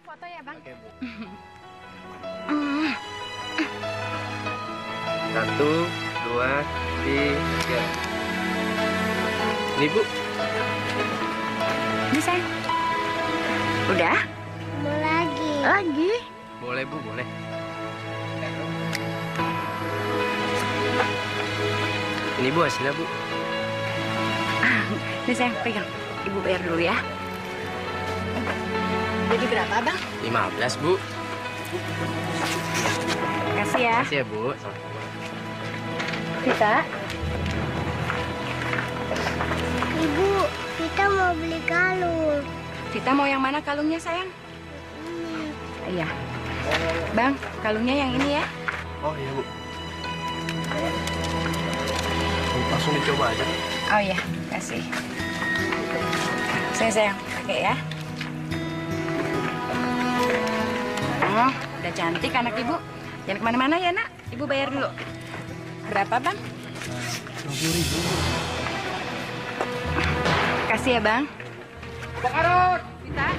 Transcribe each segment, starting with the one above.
foto ya, Bang? Oke, Bu. 1, 2, 3. Ini, Bu. Ini, sayang. Udah? Mau lagi. Lagi? Boleh, Bu, boleh. Ini, Bu, hasilnya, Bu. Ini, sayang, pegang. Ibu bayar dulu ya. Jadi berapa, Bang? 15, Bu. Kasih ya. Makasih ya, Bu. Vita. Ibu, kita mau beli kalung. Vita mau yang mana kalungnya, sayang? Iya. Bang, kalungnya yang ini ya. Oh, iya, Bu. Langsung dicoba aja. Oh iya, kasih. Sayang, pakai ya. Oh, udah cantik anak ibu. Jangan kemana-mana ya, nak. Ibu bayar dulu. Berapa, Bang? 20.000. Kasih ya, Bang. Bakarot! Vita.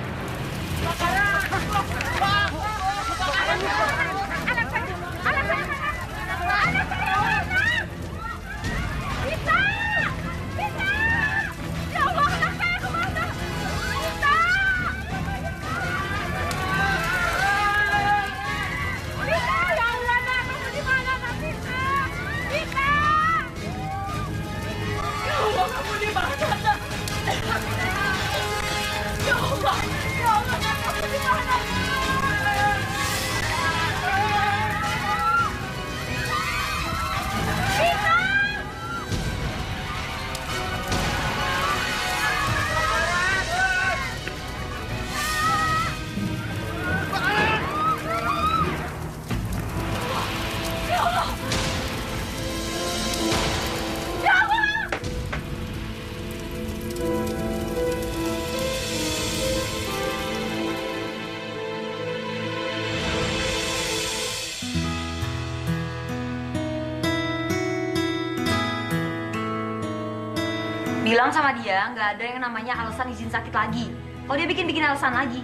Bilang sama dia nggak ada yang namanya alasan izin sakit lagi. Kalau dia bikin alasan lagi,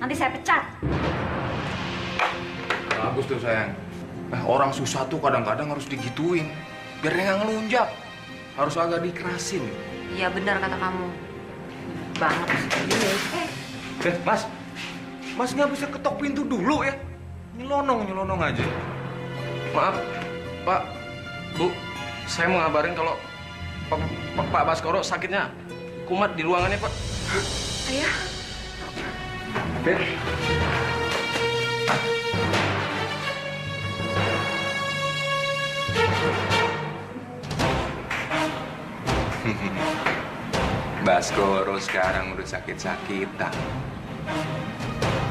nanti saya pecat. Bagus tuh sayang. Orang susah tuh kadang-kadang harus digituin. Biar dia nggak ngelunjak. Harus agak dikerasin. Iya benar kata kamu. Banget. Mas. Mas nggak bisa ketok pintu dulu ya? Nyelonong aja. Maaf, Pak, Bu. Saya mau ngabarin kalau Pak Baskoro sakitnya kumat di ruangannya, Pak. Ayah. Ben. Baskoro sekarang udah sakit-sakitan.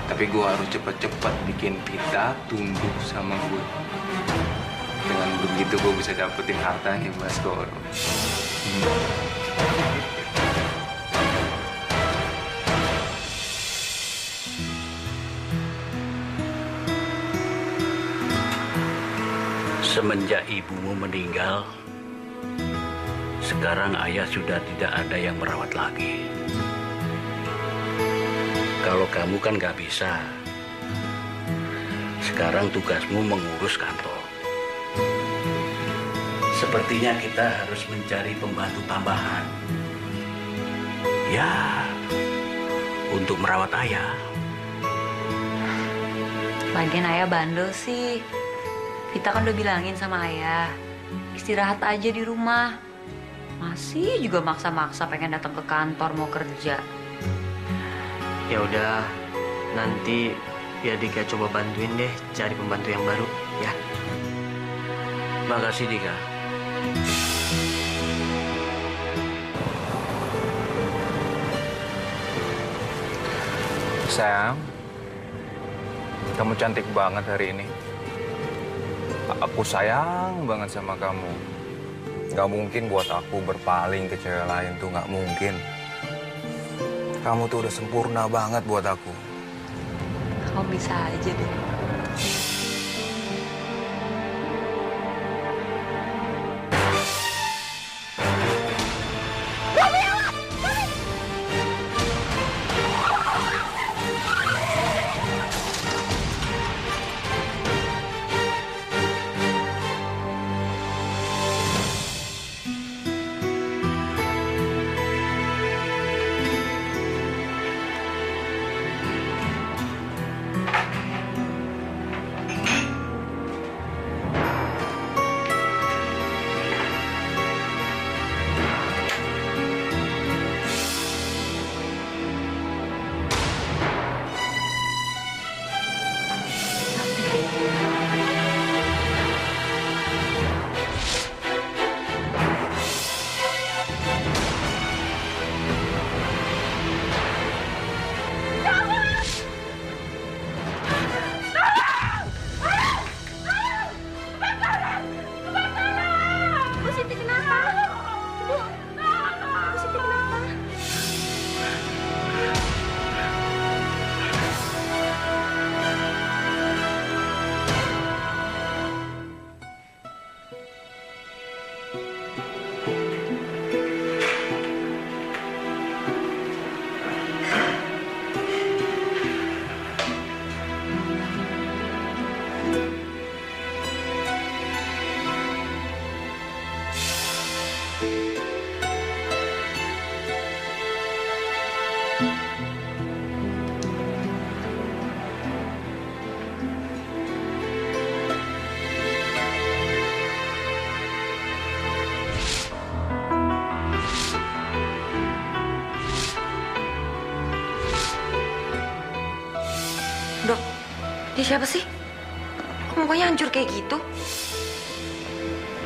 Tapi gue harus cepet-cepet bikin Vita tunduk sama gue. Dengan begitu gue bisa dapetin hartanya Baskoro. Semenjak ibumu meninggal, sekarang ayah sudah tidak ada yang merawat lagi. Kalau kamu kan nggak bisa. Sekarang tugasmu mengurus kantor. Sepertinya kita harus mencari pembantu tambahan. Ya, untuk merawat ayah. Lagian ayah bandel sih. Kita kan udah bilangin sama ayah, istirahat aja di rumah. Masih juga maksa-maksa pengen datang ke kantor mau kerja. Ya udah, nanti biar Dika coba bantuin deh cari pembantu yang baru, ya. Makasih, Dika. Sayang, kamu cantik banget hari ini. Aku sayang banget sama kamu. Gak mungkin buat aku berpaling ke cewek lain tuh, gak mungkin. Kamu tuh udah sempurna banget buat aku. Kamu bisa aja deh. Dok, dia siapa sih? Kok mukanya hancur kayak gitu?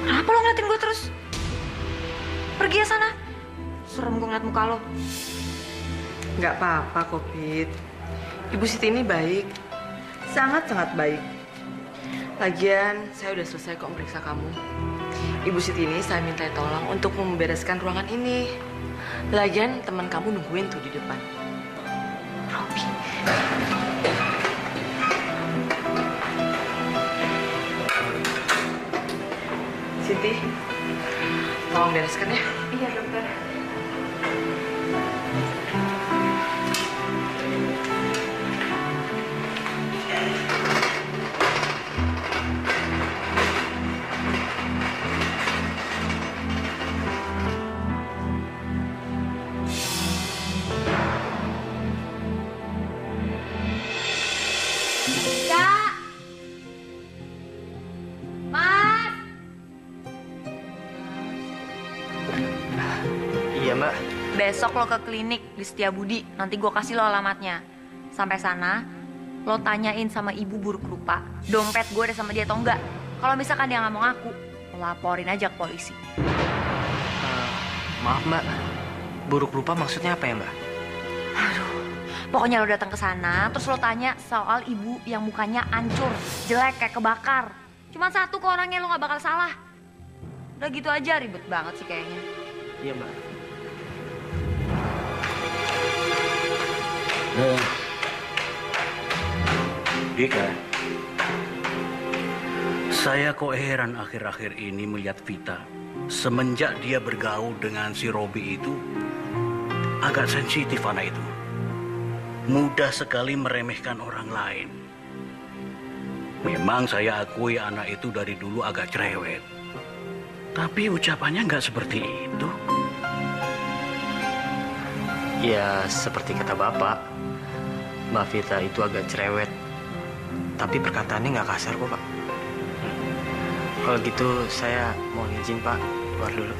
Kenapa lo ngeliatin gue terus? Pergi ya sana. Serem gue ngeliat muka lo. Nggak apa-apa kok, Pit. Ibu Siti ini baik. Sangat-sangat baik. Lagian, saya udah selesai kok meriksa kamu. Ibu Siti ini saya minta tolong untuk membereskan ruangan ini. Lagian, teman kamu nungguin tuh di depan. Robi. Siti, tolong bereskan ya. Iya, dokter. Kak! Mas! Iya, Mbak. Besok lo ke klinik di Setiabudi, nanti gue kasih lo alamatnya. Sampai sana, lo tanyain sama ibu buruk rupa, dompet gue ada sama dia atau enggak. Kalau misalkan dia nggak mau ngaku, lo laporin aja ke polisi. Maaf, Mbak. Buruk rupa maksudnya apa ya, Mbak? Aduh, pokoknya lo datang ke sana, terus lo tanya soal ibu yang mukanya hancur, jelek kayak kebakar. Cuman satu kok orangnya, lo nggak bakal salah. Udah gitu aja, ribet banget sih kayaknya. Iya, Mbak. Dika, saya kok heran akhir-akhir ini melihat Vita. Semenjak dia bergaul dengan si Robi itu, agak sensitif anak itu. Mudah sekali meremehkan orang lain. Memang saya akui anak itu dari dulu agak cerewet. Tapi ucapannya nggak seperti itu. Ya, seperti kata Bapak. Mbak Vita itu agak cerewet. Tapi perkataannya nggak kasar kok, Pak. Kalau gitu, saya mohon izin, Pak. Keluar dulu.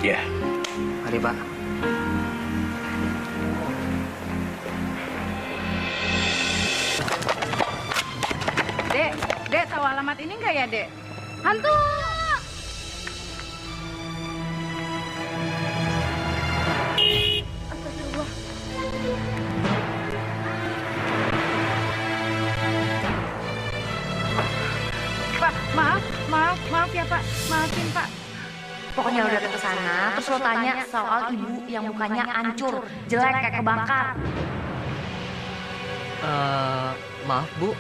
Ya. Mari, Pak. Dek, tahu alamat ini nggak ya, Dek? Hantu! Pak, maaf ya Pak, maafin Pak. Pokoknya lo datang ke sana, terus lo tanya soal ibu yang mukanya hancur, jelek kayak kebakar. Maaf, Bu.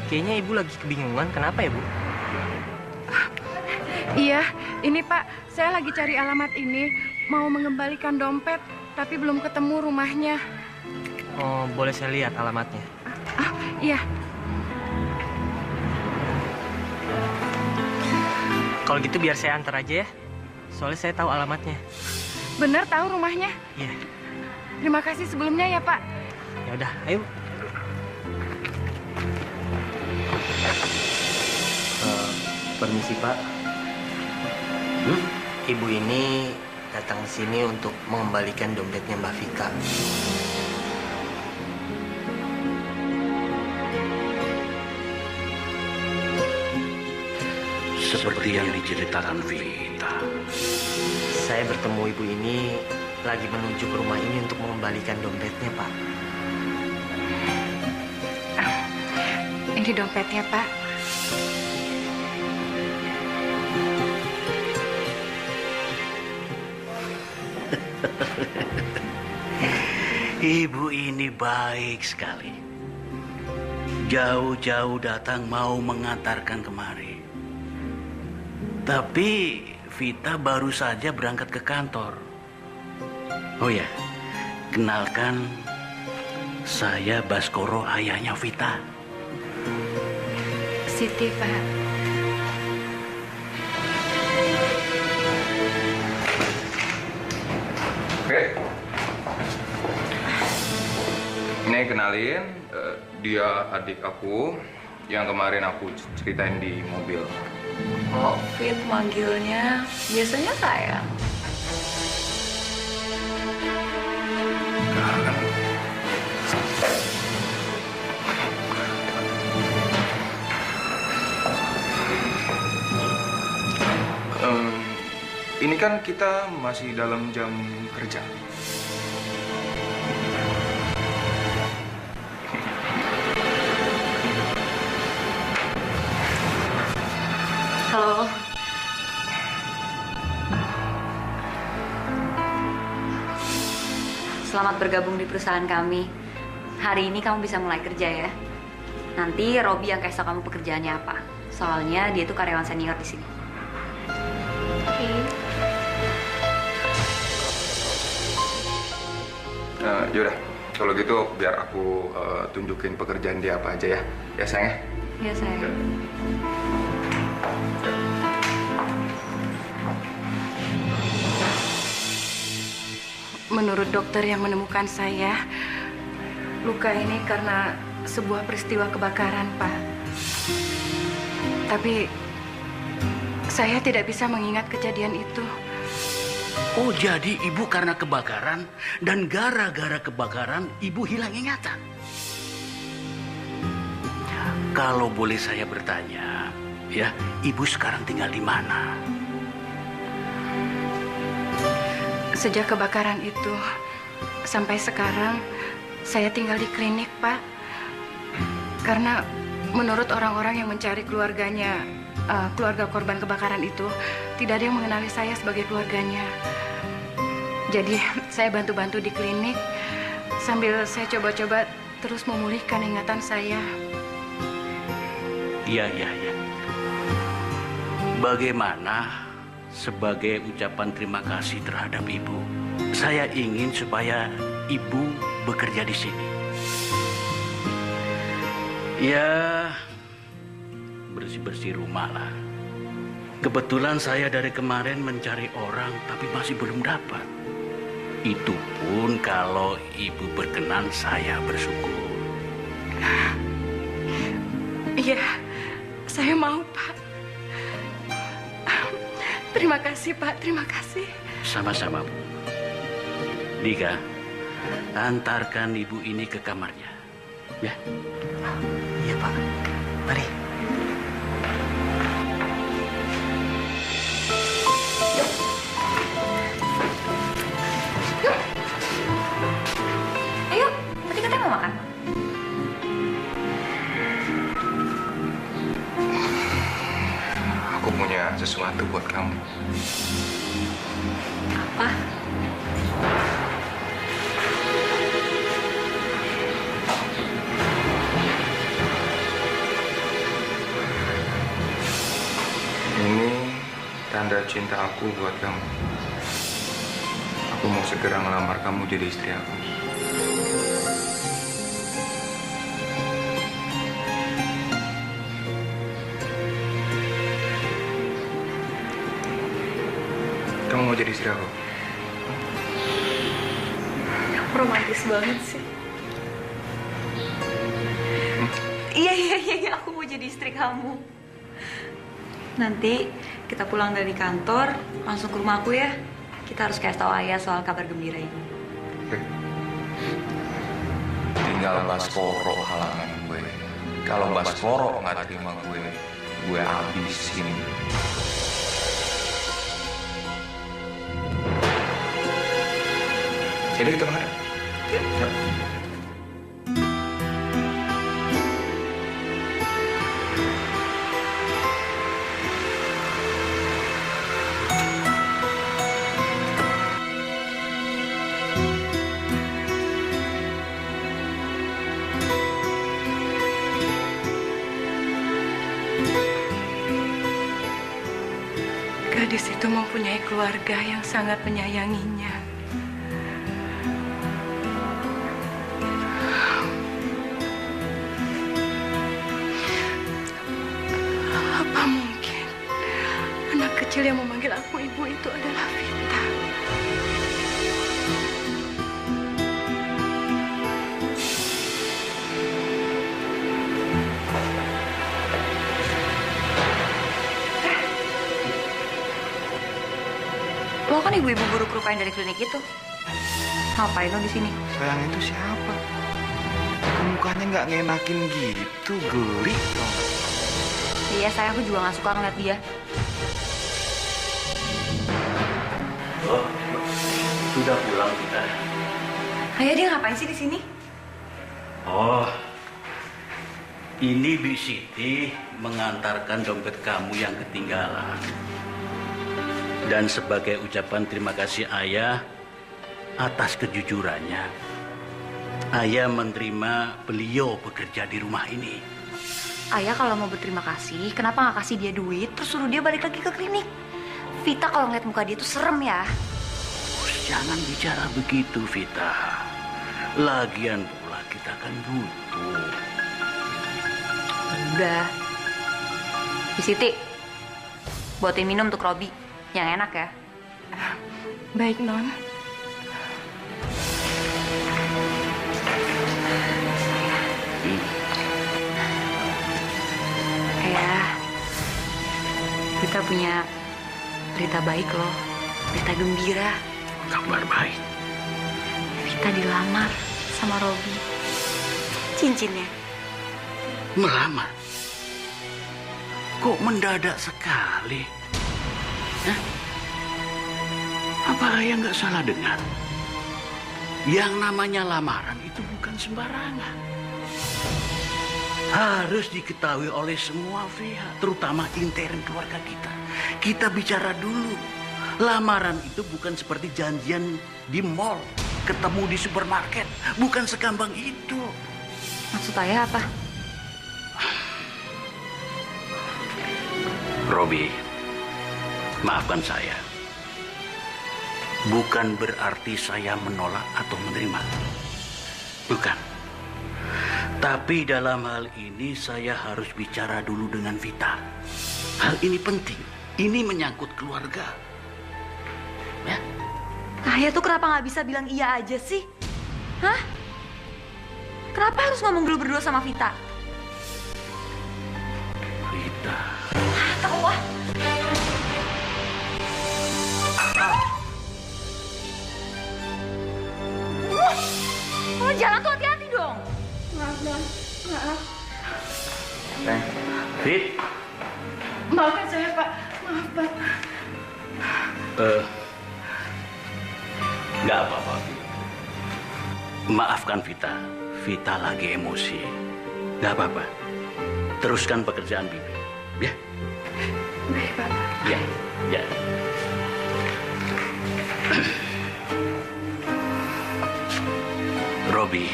Kayaknya Ibu lagi kebingungan. Kenapa ya, Bu? Iya, ini Pak, saya lagi cari alamat ini, mau mengembalikan dompet, tapi belum ketemu rumahnya. Oh, boleh saya lihat alamatnya? Iya. Kalau gitu biar saya antar aja ya. Soalnya saya tahu alamatnya. Bener tahu rumahnya? Iya. Terima kasih sebelumnya ya Pak. Ya udah, ayo. Permisi, Pak. Ibu ini datang ke sini untuk mengembalikan dompetnya Mbak Vika. Seperti yang diceritakan Vita. Saya bertemu ibu ini lagi menuju ke rumah ini untuk mengembalikan dompetnya, Pak. Ini dompetnya Pak. Ibu ini baik sekali. Jauh-jauh datang mau mengantarkan kemari. Tapi Vita baru saja berangkat ke kantor. Oh ya, kenalkan saya Baskoro, ayahnya Vita. Siti Pak. Oke. Ini kenalin, dia adik aku yang kemarin aku ceritain di mobil. Kok Fit manggilnya biasanya sayang? ini kan kita masih dalam jam kerja. Halo. Selamat bergabung di perusahaan kami. Hari ini kamu bisa mulai kerja ya. Nanti Robi yang kasih tau kamu pekerjaannya apa. Soalnya dia tuh karyawan senior di sini. Oke. Yaudah, kalau gitu biar aku tunjukin pekerjaan dia apa aja ya. Ya sayang ya. Ya sayang. Menurut dokter yang menemukan saya, luka ini karena sebuah peristiwa kebakaran, Pak. Tapi saya tidak bisa mengingat kejadian itu. Oh, jadi ibu karena kebakaran dan gara-gara kebakaran ibu hilang ingatan. Kalau boleh saya bertanya, ya, ibu sekarang tinggal di mana? Sejak kebakaran itu sampai sekarang saya tinggal di klinik, Pak. Karena menurut orang-orang yang mencari keluarganya, keluarga korban kebakaran itu, tidak ada yang mengenali saya sebagai keluarganya. Jadi saya bantu-bantu di klinik sambil saya coba-coba terus memulihkan ingatan saya. Iya. Bagaimana sebagai ucapan terima kasih terhadap ibu, saya ingin supaya ibu bekerja di sini. Ya, bersih-bersih rumah lah. Kebetulan saya dari kemarin mencari orang tapi masih belum dapat. Itu pun kalau ibu berkenan saya bersyukur. Iya, saya mau, Pak. Terima kasih, Pak. Terima kasih. Sama-sama, Bu. Dika, antarkan ibu ini ke kamarnya. Ya. Iya, Pak. Mari. Ayo, tadi katanya mau makan. Aku punya sesuatu buat kamu. Apa? Ini tanda cinta aku buat kamu. Aku mau segera ngelamar kamu jadi istri aku. Kamu mau jadi istri aku? Romantis banget sih. Iya, aku mau jadi istri kamu. Nanti kita pulang dari kantor, langsung ke rumah aku ya. Kita harus kasih tahu ayah soal kabar gembira ini. Oke. Tinggal Baskoro halangan gue. Kalau Baskoro nggak terima gue habisin. Jadi kita makan. Yuk. Gadis itu mempunyai keluarga yang sangat menyayanginya. Apa mungkin anak kecil yang memanggil aku ibu itu adalah Vita? Lo kan ibu-ibu buruk rupa yang dari klinik itu. Ngapain lo di sini? Sayang itu siapa? Mukanya nggak ngenakin gitu, geli dong. Iya, saya aku juga nggak suka ngeliat dia. Oh, sudah pulang kita. Ayah, dia ngapain sih di sini? Oh, ini Bu Siti mengantarkan dompet kamu yang ketinggalan. Dan sebagai ucapan terima kasih ayah atas kejujurannya, ayah menerima beliau bekerja di rumah ini. Ayah kalau mau berterima kasih, kenapa nggak kasih dia duit terus suruh dia balik lagi ke klinik? Vita kalau ngeliat muka dia tuh serem ya. Jangan bicara begitu, Vita. Lagian pula kita kan butuh. Udah. Bu Siti, buatin minum untuk Robi. Yang enak ya. Baik, Non. Ayah, kita punya berita baik loh. Berita gembira. Kabar baik. Vita dilamar sama Robi. Cincinnya. Melamar? Kok mendadak sekali? Hah? Apa ayah nggak salah dengar? Yang namanya lamaran itu bukan sembarangan. Harus diketahui oleh semua pihak, terutama intern keluarga kita. Kita bicara dulu. Lamaran itu bukan seperti janjian di mall, ketemu di supermarket. Bukan segampang itu. Maksud ayah apa? Robi, maafkan saya. Bukan berarti saya menolak atau menerima. Bukan. Tapi dalam hal ini saya harus bicara dulu dengan Vita. Hal ini penting. Ini menyangkut keluarga. Ya? Ayah tuh kenapa nggak bisa bilang iya aja sih? Hah? Kenapa harus ngomong dulu berdua sama Vita? Vita. Tahu ah. Kalau jalan tuh hati-hati dong. Maaf, Non. Maaf. Fit. Maafkan saya, Pak. Maaf, Pak. Nggak apa-apa. Maafkan Vita. Vita lagi emosi. Nggak apa-apa. Teruskan pekerjaan Bibi. Ya? Baik, Pak. Ya. Ya. Robi,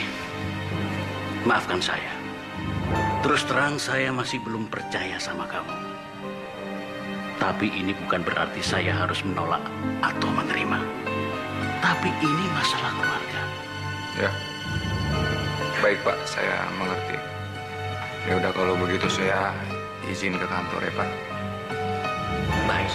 maafkan saya. Terus terang saya masih belum percaya sama kamu. Tapi ini bukan berarti saya harus menolak atau menerima. Tapi ini masalah keluarga. Ya. Baik, Pak. Saya mengerti. Ya udah kalau begitu saya izin ke kantor ya, Pak. Baik.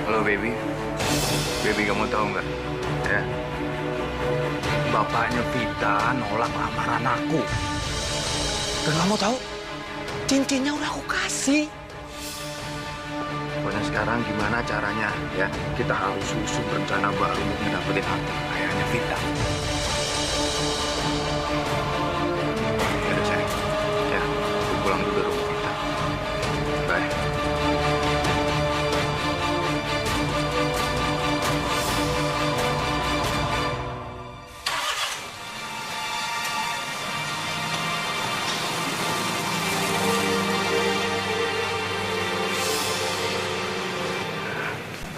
Halo, baby. Baby, kamu tahu nggak? Ya. Bapaknya Vita nolak lamaran aku. Dan kamu tahu? Cincinnya udah aku kasih. Pokoknya sekarang gimana caranya ya? Kita harus susun rencana baru untuk ngedapetin hak ayahnya Vita. Udah, sayang. Ya, aku pulang dulu ke rumah kita. Bye.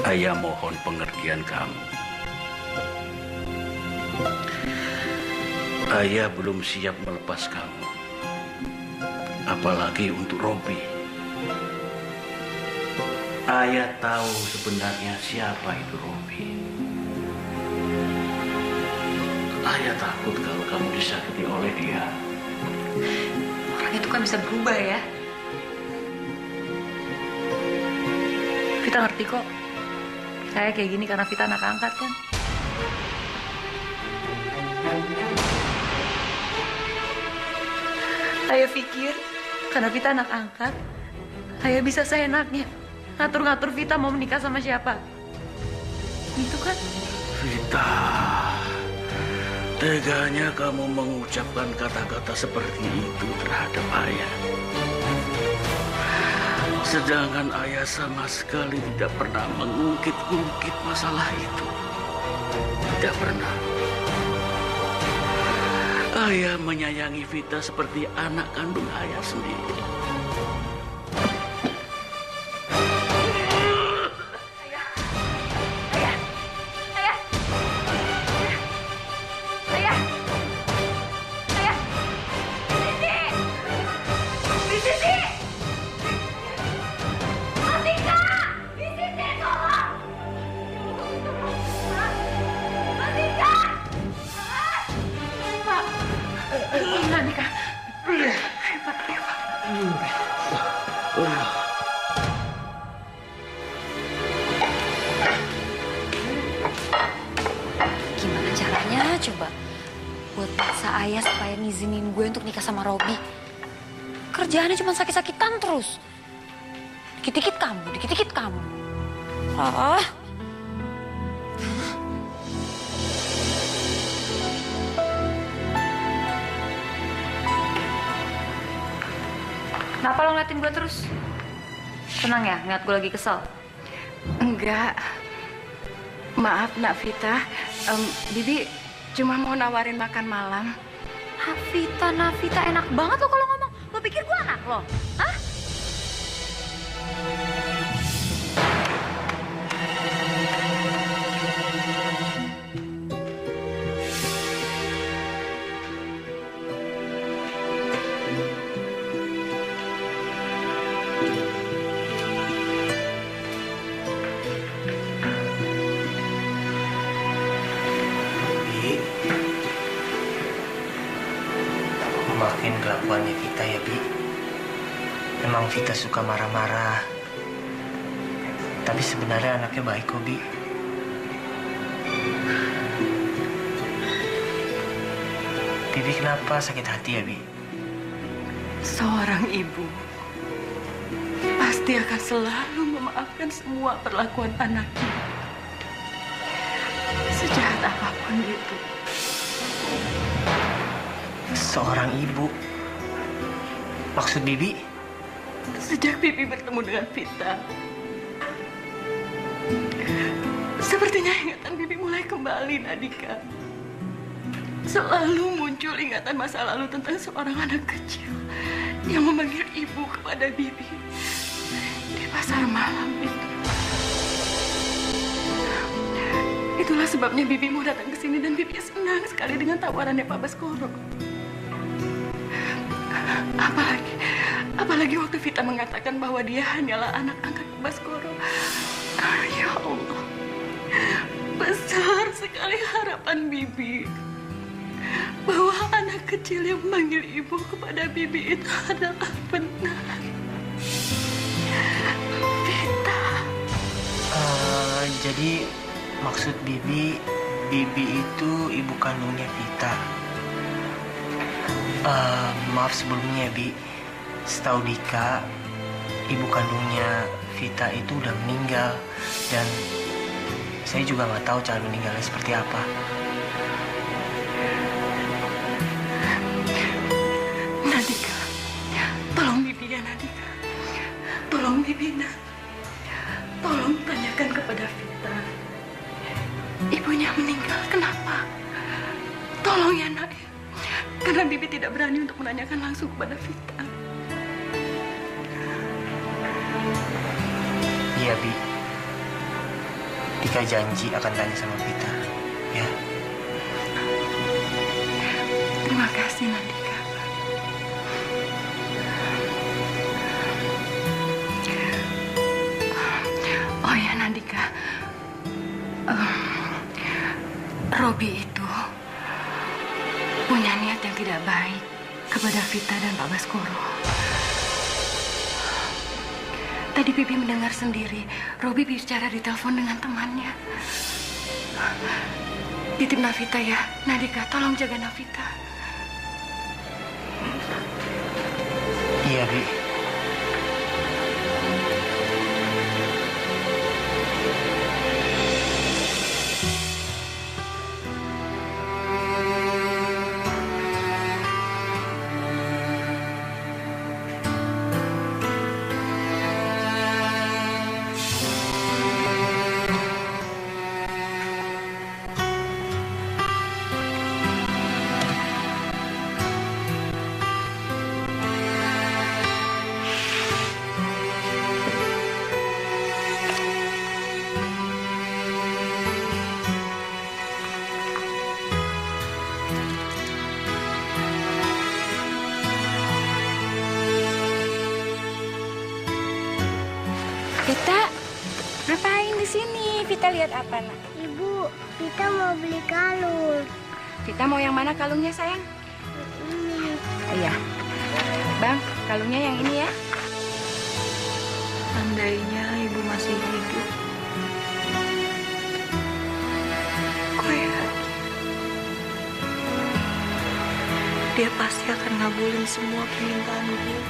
Ayah mohon pengertian kamu. Ayah belum siap melepas kamu. Apalagi untuk Robi. Ayah tahu sebenarnya siapa itu Robi. Ayah takut kalau kamu disakiti oleh dia. Orang itu kan bisa berubah ya. Vita ngerti kok. Saya kayak gini karena Vita anak angkat kan. Ayah pikir Karena Vita anak angkat, Ayah bisa seenaknya ngatur-ngatur Vita mau menikah sama siapa. Gitu kan? Vita, teganya kamu mengucapkan kata-kata seperti itu terhadap ayah. Sedangkan ayah sama sekali tidak pernah mengungkit-ungkit masalah itu. Tidak pernah. Ayah menyayangi Vita seperti anak kandung ayah sendiri. Gimana caranya coba buat paksa Ayah supaya ngizinin gue untuk nikah sama Robi? Kerjaannya cuma sakit-sakitan terus. Dikit-dikit kamu, dikit-dikit kamu. Ah. Kenapa lo ngeliatin gue terus? Tenang ya, ngeliat gue lagi kesel. Enggak. Maaf, Nak Vita. Bibi cuma mau nawarin makan malam. Nafita, enak banget lo kalau ngomong. Lo pikir gue anak lo? Hah? Maafin kelakuannya Vita ya, Bi. Memang Vita suka marah-marah. Tapi sebenarnya anaknya baik kok, Bi. Bibi kenapa sakit hati ya, Bi? Seorang ibu pasti akan selalu memaafkan semua perlakuan anaknya. Sejahat apapun itu. Seorang ibu? Maksud Bibi? Sejak Bibi bertemu dengan Vita, sepertinya ingatan Bibi mulai kembali, Nadika. Selalu muncul ingatan masa lalu tentang seorang anak kecil yang memanggil ibu kepada Bibi di pasar malam itu. Itulah sebabnya Bibi mau datang ke sini dan Bibi senang sekali dengan tawarannya Pak Baskoro. Apalagi waktu Vita mengatakan bahwa dia hanyalah anak angkat Pak Baskoro. Ya Allah, besar sekali harapan Bibi bahwa anak kecil yang memanggil ibu kepada Bibi itu adalah benar. Vita. Jadi maksud Bibi itu ibu kandungnya Vita. Maaf sebelumnya, Bi. Setahu Dika, ibu kandungnya Vita itu udah meninggal. Dan saya juga nggak tahu cara meninggalnya seperti apa. Nadika, tolong Bibi ya, Nadika. Tolong Bibi, Nak. Tolong tanyakan kepada Vita. Ibunya meninggal, kenapa? Tolong ya, Nak. Karena Bibi tidak berani untuk menanyakan langsung kepada Vita. Iya, Bi. Dika janji akan tanya sama Vita. Ya. Terima kasih, Nadika. Oh ya, Nadika. Robi itu punya niat yang tidak baik kepada Vita dan Pak Baskoro. Tadi Bibi mendengar sendiri Robi bicara di telepon dengan temannya. Titip Navita ya, Nadika, tolong jaga Navita. Iya, Bi. Vita, ngapain di sini? Vita lihat apa, nak? Ibu, Vita mau beli kalung. Vita mau yang mana kalungnya, sayang? Ini. Iya. Bang, kalungnya yang ini ya. Andainya ibu masih hidup. Gue yakin dia pasti akan ngabulin semua permintaan gue.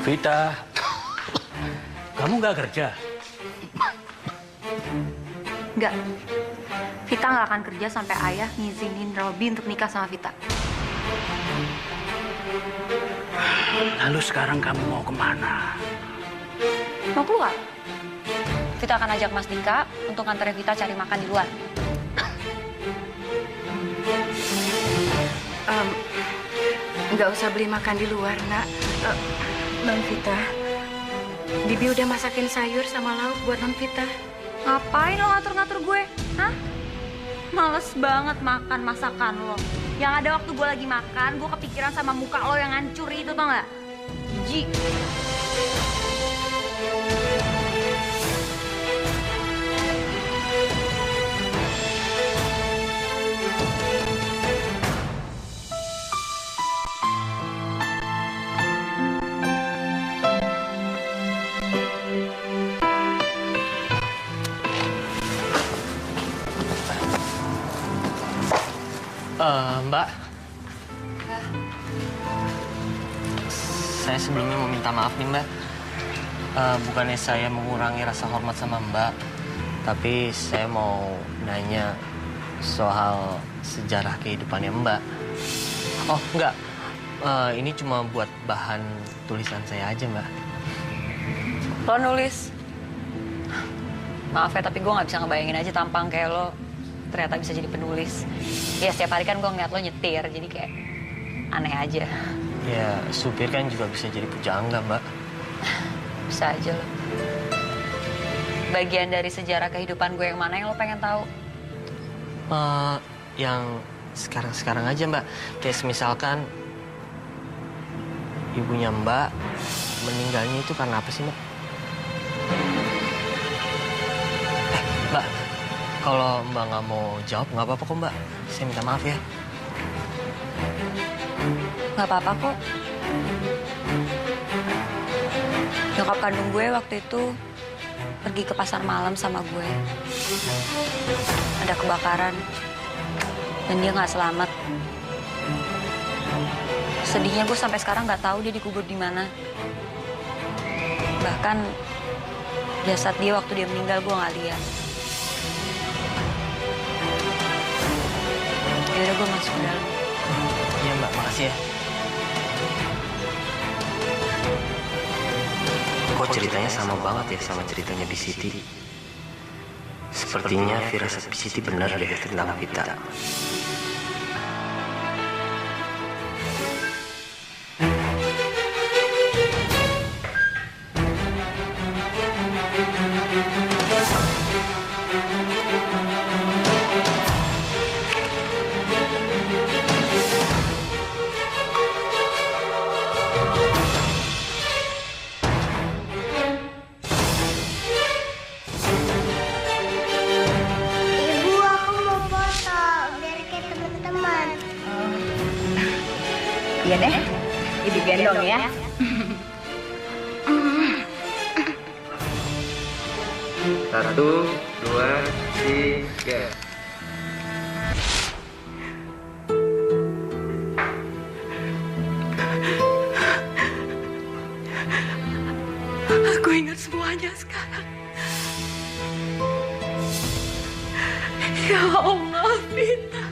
Vita, kamu nggak kerja? Enggak. Vita nggak akan kerja sampai ayah ngizinin Robby untuk nikah sama Vita. Lalu sekarang kamu mau kemana? Mau keluar? Vita akan ajak Mas Dika untuk nganterin Vita cari makan di luar. Nggak usah beli makan di luar, nak. Non Vita, Bibi udah masakin sayur sama lauk buat Non Vita. Ngapain lo ngatur-ngatur gue? Hah? Males banget makan masakan lo. Yang ada waktu gue lagi makan, gue kepikiran sama muka lo yang hancur itu, tau nggak? Jijik. Mbak. Saya sebelumnya mau minta maaf nih, Mbak. Bukannya saya mengurangi rasa hormat sama Mbak, tapi saya mau nanya soal sejarah kehidupannya Mbak. Oh, enggak. Ini cuma buat bahan tulisan saya aja, Mbak. Lo nulis. Maaf ya, tapi gue nggak bisa ngebayangin aja tampang kayak lo ternyata bisa jadi penulis. Ya setiap hari kan gue ngeliat lo nyetir, jadi kayak aneh aja. Ya, supir kan juga bisa jadi pujangga, Mbak. Bisa aja lo. Bagian dari sejarah kehidupan gue yang mana yang lo pengen tahu? Yang sekarang-sekarang aja, Mbak. Kayak misalkan ibunya Mbak meninggalnya itu karena apa sih, Mbak? Mbak, kalau Mbak nggak mau jawab, nggak apa-apa kok, Mbak. Saya minta maaf ya. Nggak apa-apa kok. Nyokap kandung gue waktu itu pergi ke pasar malam sama gue. Ada kebakaran dan dia nggak selamat. Sedihnya gue sampai sekarang nggak tahu dia dikubur di mana. Bahkan jasad dia waktu dia meninggal gue nggak lihat. Yaudah gue masuk ke dalam. Iya, Mbak, makasih ya. Kok ceritanya sama banget ya sama ceritanya Bisiti? Sepertinya firasat Bisiti benar deh tentang Vita. Ibu, aku mau foto biar kayak digendong ya. Satu, dua, tiga. Aku ingat semuanya sekarang. Ya Allah, Vita.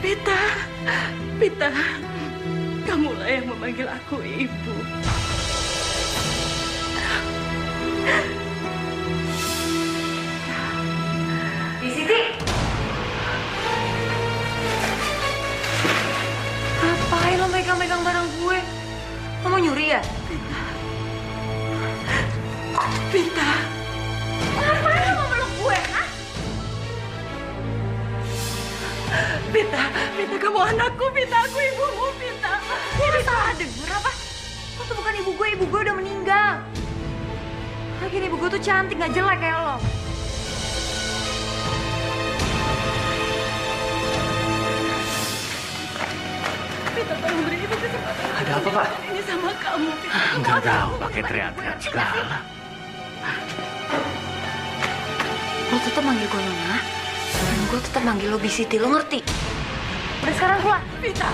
Vita, Vita, kamulah yang memanggil aku ibu. Di Siti. Ngapain lo megang-megang barang gue? Lo mau nyuri ya? Vita. Ngapain lo mau meluk gue, ha? Vita, Vita kamu anakku, Vita aku ibumu, Vita. Lo salah denger apa? Lo tuh bukan ibu gue udah meninggal. Lagian ibu gue tuh cantik, gak jelek kayak lo. Vita tolong beri ibu kesempatan. Ada apa, Pak? Ini sama kamu, Vita. Nggak tahu, pakai teriak-teriak segala. Lo tetap manggil gue Nona, dan gue tetap manggil lo Bisiti, lo ngerti? Udah sekarang keluar. Vita.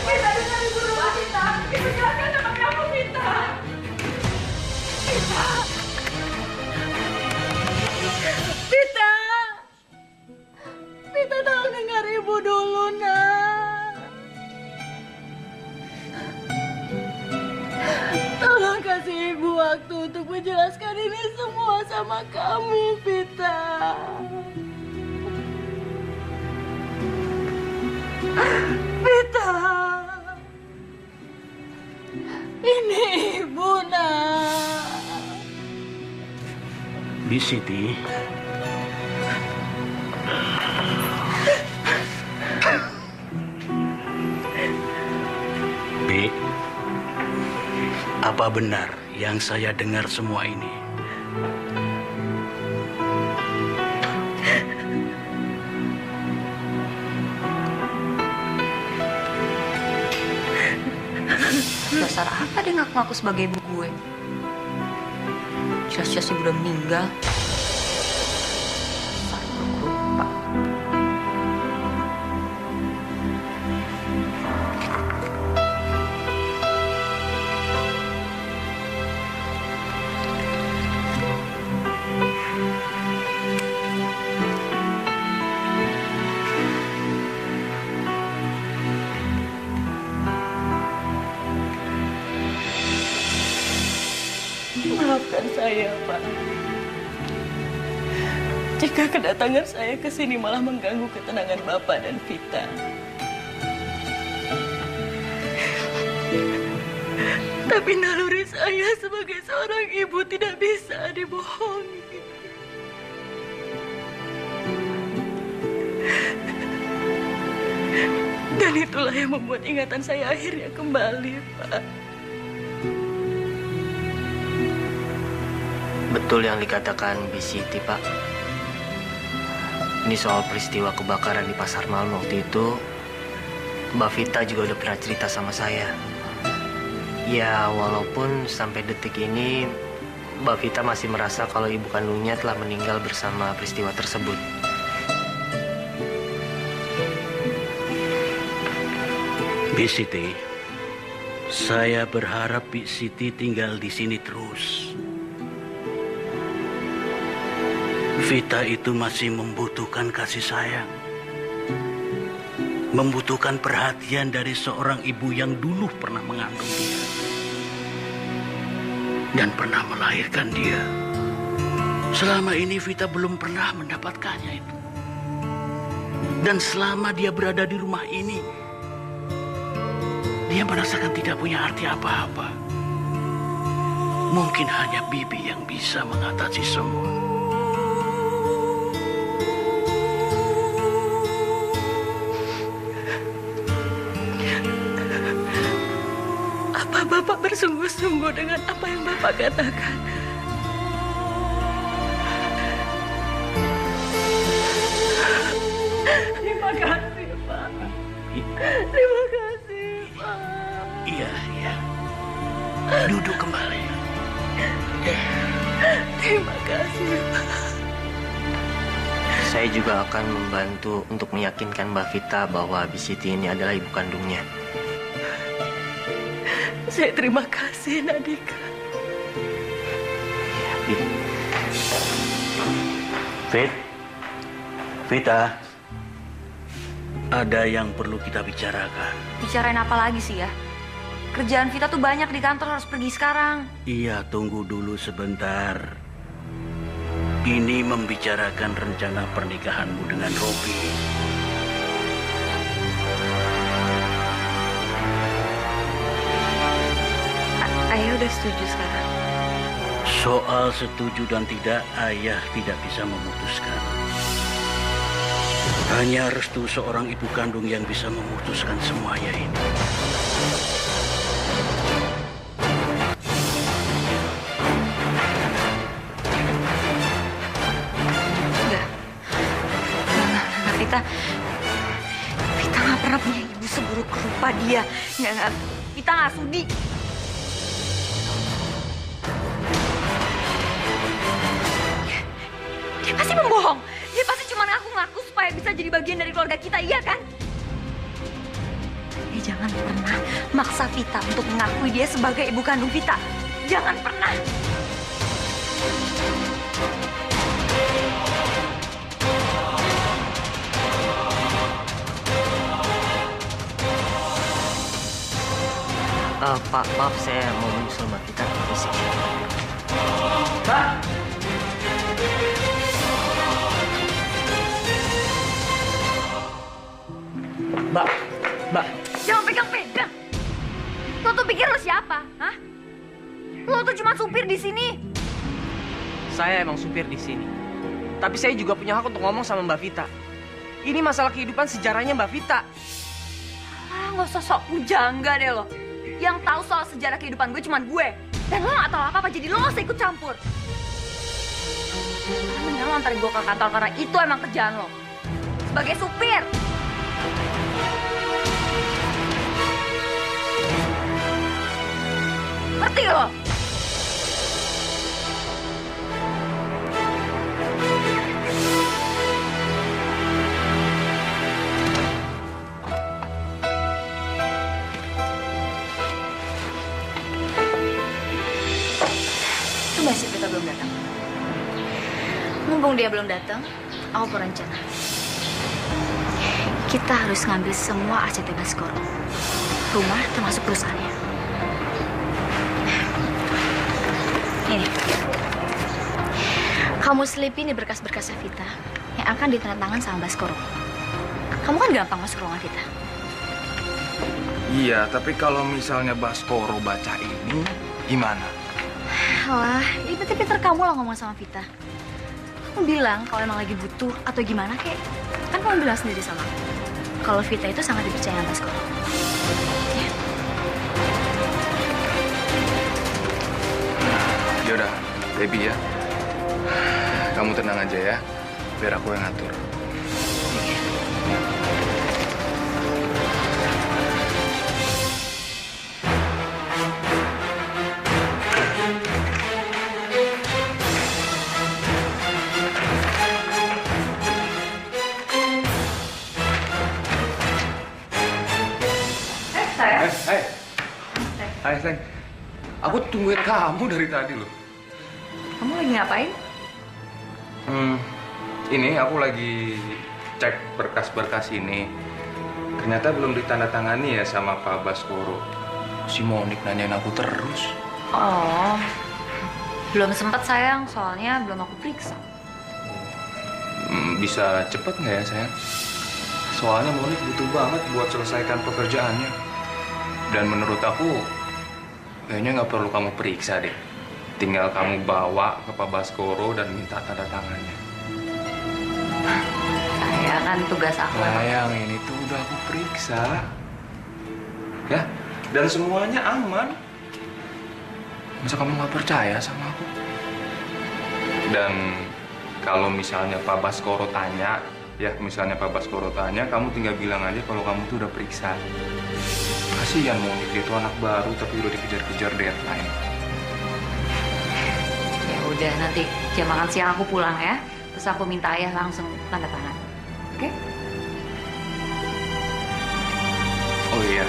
Vita dengar ibu dulu, Vita. Ibu jelaskan sama kamu, Vita. Vita. Vita. Vita tolong dengar ibu dulu, nak. Tolong kasih ibu waktu untuk menjelaskan ini semua sama kamu, Vita. Vita. Ini ibu, nak. Bi Siti. Bi, apa benar yang saya dengar semua ini? Dasar apa dia ngaku-ngaku sebagai ibu gue? Jelas-jelas ibu udah meninggal. Dasar lupa. Maafkan saya, Pak. Jika kedatangan saya ke sini malah mengganggu ketenangan Bapak dan Vita. Tapi naluri saya sebagai seorang ibu tidak bisa dibohongi. Dan itulah yang membuat ingatan saya akhirnya kembali, Pak. Betul yang dikatakan Bi Siti, Pak. Ini soal peristiwa kebakaran di pasar malam waktu itu, Mbak Vita juga udah pernah cerita sama saya. Ya, walaupun sampai detik ini Mbak Vita masih merasa kalau ibu kandungnya telah meninggal bersama peristiwa tersebut. Bi Siti, saya berharap Bi Siti tinggal di sini terus. Vita itu masih membutuhkan kasih sayang. Membutuhkan perhatian dari seorang ibu yang dulu pernah mengandung dia. Dan pernah melahirkan dia. Selama ini Vita belum pernah mendapatkannya itu. Dan selama dia berada di rumah ini, dia merasakan tidak punya arti apa-apa. Mungkin hanya Bibi yang bisa mengatasi semua. Apa Bapak bersungguh-sungguh dengan apa yang Bapak katakan? Terima kasih, Pak. Terima kasih, Pak. Iya, iya. Duduk kembali. Terima kasih, Pak. Saya juga akan membantu untuk meyakinkan Mbak Vita bahwa Bisiti ini adalah ibu kandungnya. Saya terima kasih, Nadika. Vita. Ada yang perlu kita bicarakan. Bicarain apa lagi sih ya? Kerjaan Vita tuh banyak di kantor, harus pergi sekarang. Iya, tunggu dulu sebentar. Ini membicarakan rencana pernikahanmu dengan Robi. Ayah udah setuju sekarang. Soal setuju dan tidak, ayah tidak bisa memutuskan. Hanya restu seorang ibu kandung yang bisa memutuskan semuanya ini. Enggak, Vita nggak pernah punya ibu seburuk rupa dia. Nggak, Vita nggak sudi. Dia pasti membohong. Dia pasti cuma ngaku-ngaku supaya bisa jadi bagian dari keluarga kita, iya kan? Jangan pernah maksa Vita untuk mengakui dia sebagai ibu kandung Vita. Jangan pernah. Pak, maaf saya mau menyusul Mbak Vita. Permisi. Mbak! Mbak! Jangan pegang-pegang. Lo tuh pikir lo siapa? Hah? Lo tuh cuma supir di sini. Saya emang supir di sini. Tapi saya juga punya hak untuk ngomong sama Mbak Vita. Ini masalah kehidupan sejarahnya Mbak Vita. Ah, nggak usah sok pujangga deh lo. Yang tahu soal sejarah kehidupan gue cuma gue. Dan lo nggak tahu apa-apa, jadi lo nggak usah ikut campur. Mendingan lo antarin gue ke kantor karena itu emang kerjaan lo. Sebagai supir. Ngerti lo? Masih Vita belum datang. Mumpung dia belum datang, aku berencana. Kita harus ngambil semua aset Baskoro. Rumah termasuk perusahaannya. Ini. Kamu selipin di berkas-berkasnya Vita yang akan ditandatangan sama Baskoro. Kamu kan gampang masuk ruangan Vita. Iya, tapi kalau misalnya Baskoro baca ini, gimana? Wah, ini pinter-pinter kamu lah ngomong sama Vita. Kamu bilang kalau emang lagi butuh atau gimana kek. Kan kamu bilang sendiri sama aku. Kalau Vita itu sangat dipercaya sama Baskoro. Ya. Yaudah, baby ya. Kamu tenang aja ya. Biar aku yang ngatur. Hai, Seng. Aku tungguin kamu dari tadi loh. Kamu lagi ngapain? Ini aku lagi cek berkas-berkas ini. Ternyata belum ditandatangani ya sama Pak Baskoro. Si Monik nanyain aku terus. Oh, belum sempat sayang, soalnya belum aku periksa. Bisa cepet nggak ya, sayang? Soalnya Monik butuh banget buat selesaikan pekerjaannya. Dan menurut aku, kayaknya nggak perlu kamu periksa deh. Tinggal kamu bawa ke Pak Baskoro dan minta tanda tangannya. Sayang, kan tugas aku. Sayang, ini tuh udah aku periksa. Ya, dan semuanya aman. Masa kamu nggak percaya sama aku? Dan kalau misalnya Pak Baskoro tanya, Ya, misalnya Pak Baskoro tanya, kamu tinggal bilang aja kalau kamu tuh udah periksa. Kasihan Monik, dia tuh anak baru tapi udah dikejar-kejar deadline. Ya udah, nanti jam makan siang aku pulang ya. Terus aku minta ayah langsung tanda tangan. Oke? Oh iya.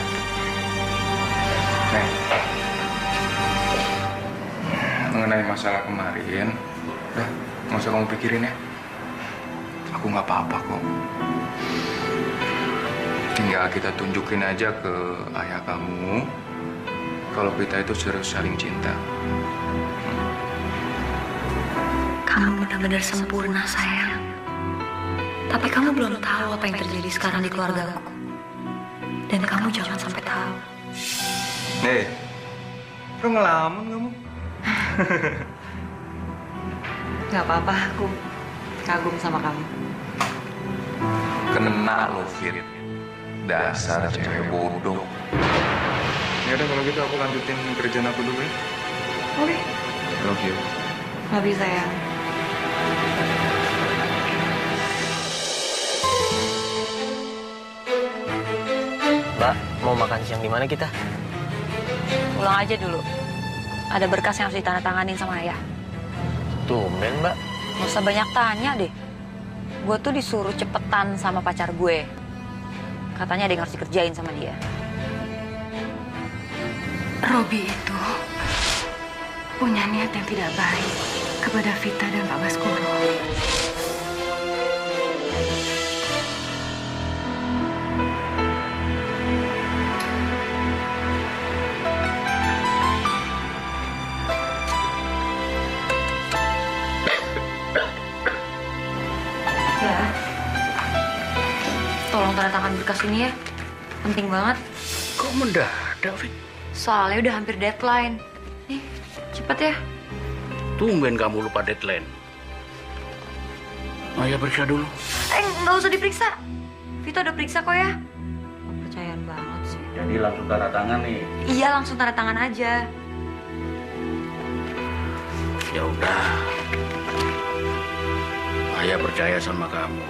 Nih. Mengenai masalah kemarin, udah, nggak usah kamu pikirin ya. Aku nggak apa-apa kok. Tinggal kita tunjukin aja ke ayah kamu kalau kita itu serius saling cinta. Kamu benar-benar sempurna, sayang. Tapi kamu belum tahu apa yang terjadi sekarang di keluargaku. Dan kamu jangan sampai tahu. Nih, kok ngelamun kamu? Gak apa-apa, aku kagum sama kamu. Kena lo, Fit. Dasar cewek bodoh. Ya udah kalau gitu aku lanjutin kerjaan aku dulu ya. Oke. Love you. Love you, sayang. Mbak, mau makan siang di mana kita? Pulang aja dulu. Ada berkas yang harus ditandatanganin sama ayah. Tumben, Mbak. Nggak usah banyak tanya deh. Gue tuh disuruh cepetan sama pacar gue. Katanya ada yang harus dikerjain sama dia. Robi itu punya niat yang tidak baik kepada Vita dan Pak Baskoro. Ya. Tolong tanda tangan berkas ini ya. Penting banget. Kok mendadak, Fit? Soalnya udah hampir deadline. Nih, cepet ya. Tumben kamu lupa deadline. Ayah periksa dulu. Nggak usah diperiksa. Vita udah periksa kok ya. Kepercayaan banget sih. Jadi langsung tanda tangan nih. Iya, langsung tanda tangan aja. Ya udah. Ayah percaya sama kamu.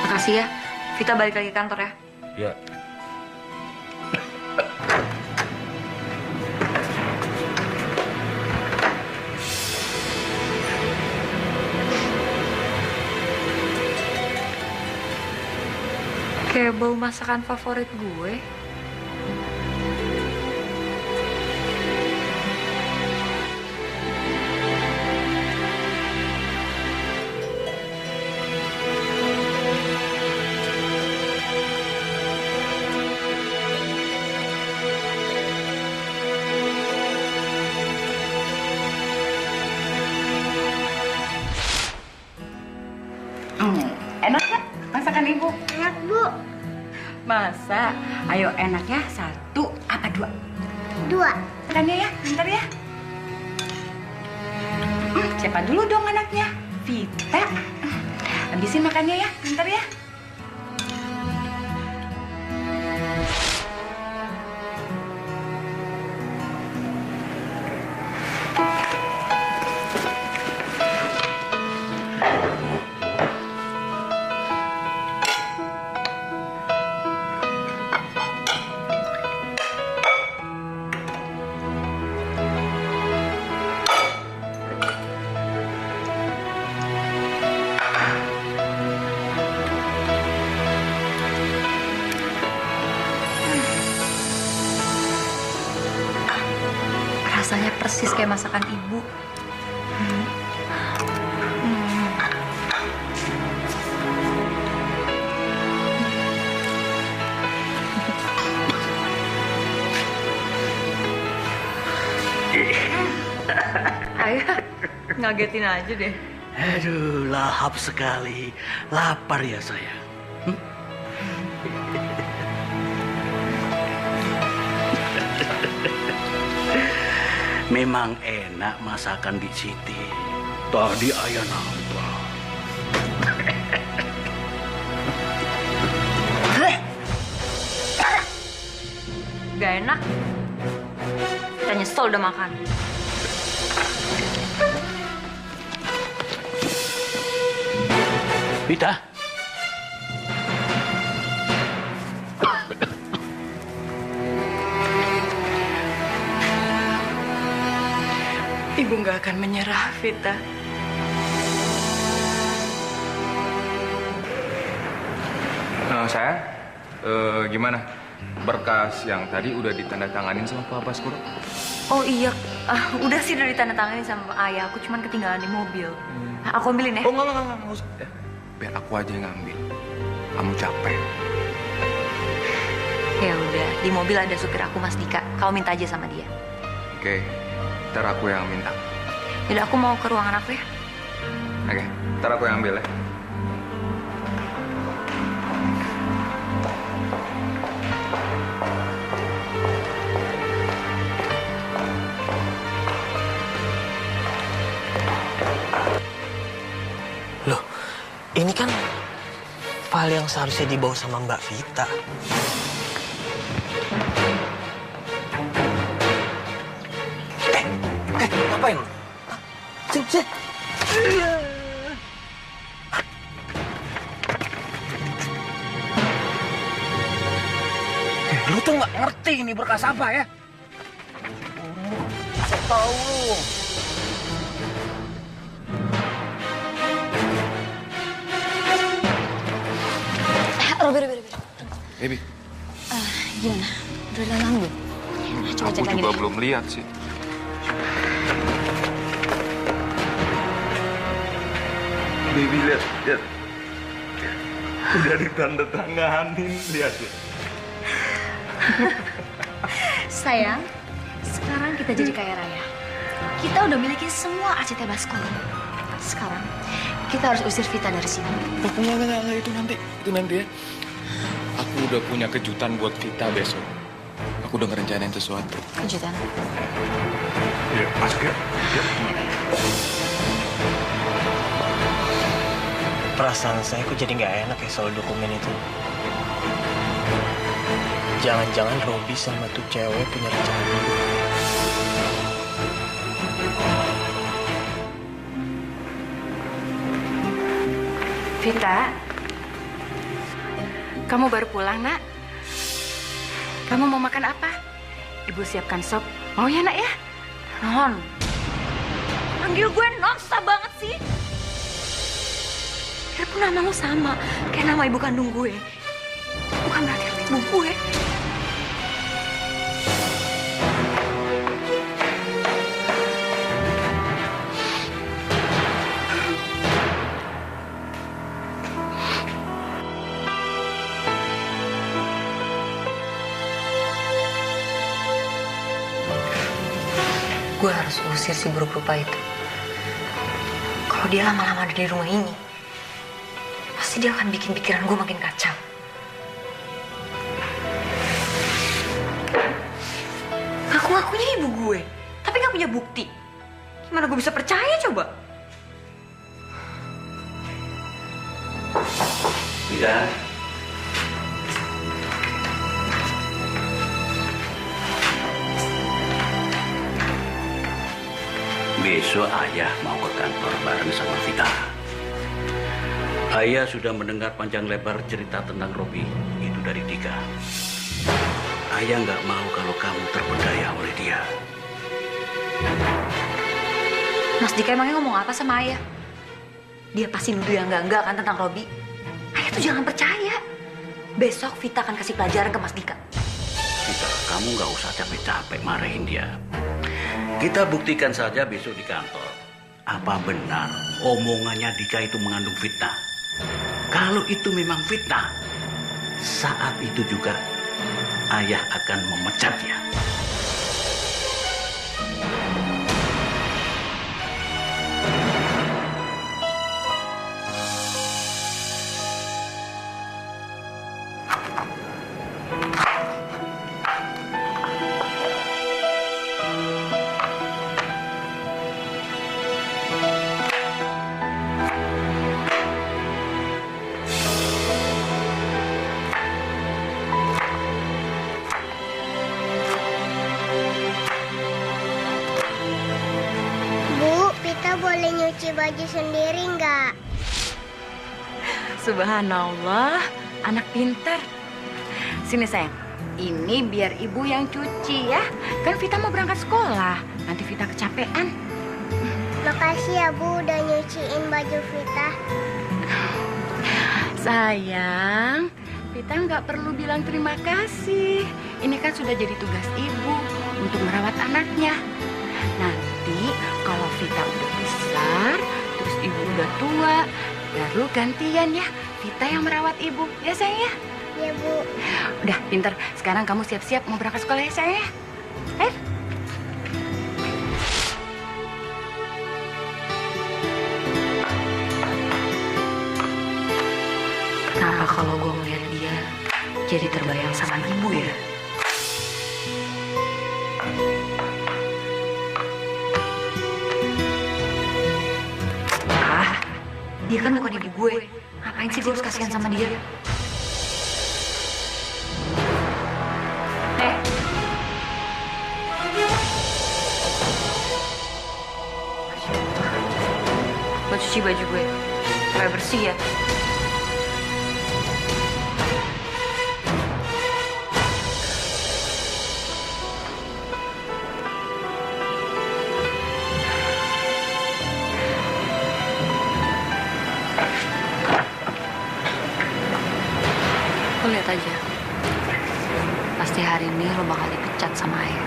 Makasih ya. Vita balik lagi kantor ya. Ya. Kayak bau masakan favorit gue. Enak kan masakan ibu? Enak, Bu. Masa? Ayo enaknya 1 apa 2? 2. Makannya ya, bentar ya. Siapa dulu dong anaknya? Vita. Habisin makannya ya, bentar ya. Rasanya persis kayak masakan ibu. Ayah, ngagetin aja deh. Aduh, lahap sekali. Lapar ya saya. Memang enak masakan di Siti. Tadi ayah nampak. Gak enak. Kita kalau udah makan. Vita, Ibu nggak akan menyerah, Vita. Sayang, gimana? Berkas yang tadi udah ditandatanganin sama Pak Baskoro? Oh iya, udah sih udah ditandatangani sama ayah. Aku cuman ketinggalan di mobil. Aku ambilin ya. Oh enggak usah. Ya, biar aku aja yang ngambil. Kamu capek. Ya udah, di mobil ada supir aku Mas Dika. Kamu minta aja sama dia. Oke, ntar aku yang minta. Yaudah, aku mau ke ruangan aku ya. Oke, ntar aku yang ambil ya. Loh, ini kan file yang seharusnya dibawa sama Mbak Vita. Ngapain? Cek. lu tuh nggak ngerti ini berkas apa ya? Saya tahu lu. Robi. Baby, Gimana? Udah dalam belum? Coba aku cek lagi juga deh. belum lihat sih. Baby, lihat. Udah ditandatanganin, lihat ya. Sayang, sekarang kita jadi kaya raya. Kita udah miliki semua ACT Baskoro. Sekarang kita harus usir Vita dari sini. Enggak, itu nanti ya. Aku udah punya kejutan buat Vita besok. Aku udah ngerencanain sesuatu. Kejutan. Ya, masuk ya. Perasaan saya kok jadi nggak enak ya soal dokumen itu. Jangan-jangan Robi sama tuh cewek punya rencana buruk. Vita, kamu baru pulang, Nak? Kamu mau makan apa? Ibu siapkan sop. Mau ya, Nak ya? Non. Manggil gue nonstop banget sih. Biarpun nama lo sama, kayak nama ibu kandung gue. Bukan berarti lo ibu gue. Gue harus usir si buruk rupa itu. Kalau dia lama-lama ada di rumah ini, pasti dia akan bikin pikiran gue makin kacau. Ngaku-ngakunya ibu gue, tapi gak punya bukti. Gimana gue bisa percaya coba? Tidak. Besok ayah mau ke kantor bareng sama Vita. Ayah sudah mendengar panjang lebar cerita tentang Robi itu dari Dika. Ayah nggak mau kalau kamu terpedaya oleh dia. Mas Dika emangnya ngomong apa sama ayah? Dia pasti nuduh yang enggak kan tentang Robi. Ayah tuh jangan percaya. Besok Vita akan kasih pelajaran ke Mas Dika. Vita, kamu nggak usah capek-capek marahin dia. Kita buktikan saja besok di kantor. Apa benar omongannya Dika itu mengandung fitnah? Kalau itu memang fitnah, saat itu juga ayah akan memecatnya. nyuci baju sendiri nggak? Subhanallah, anak pintar. Sini sayang, ini biar ibu yang cuci ya. Kan Vita mau berangkat sekolah, nanti Vita kecapean. Makasih ya Bu udah nyuciin baju Vita. Sayang, Vita nggak perlu bilang terima kasih. Ini kan sudah jadi tugas ibu untuk merawat anaknya. Nanti kalau Vita udah besar, terus ibu udah tua, baru gantian ya. Vita yang merawat ibu, ya sayang ya? Ya Bu. Udah pintar, sekarang kamu siap-siap mau berangkat sekolah ya sayang ya? Ayo. Kenapa kalau gue ngeliat dia jadi terbayang sama ibu ya? Ah, dia kan bukan ibu gue. Ngapain sih gue harus kasihan sama dia? Buat cuci baju gue supaya bersih ya. Lo lihat aja. Pasti hari ini lo bakal dipecat sama ayah.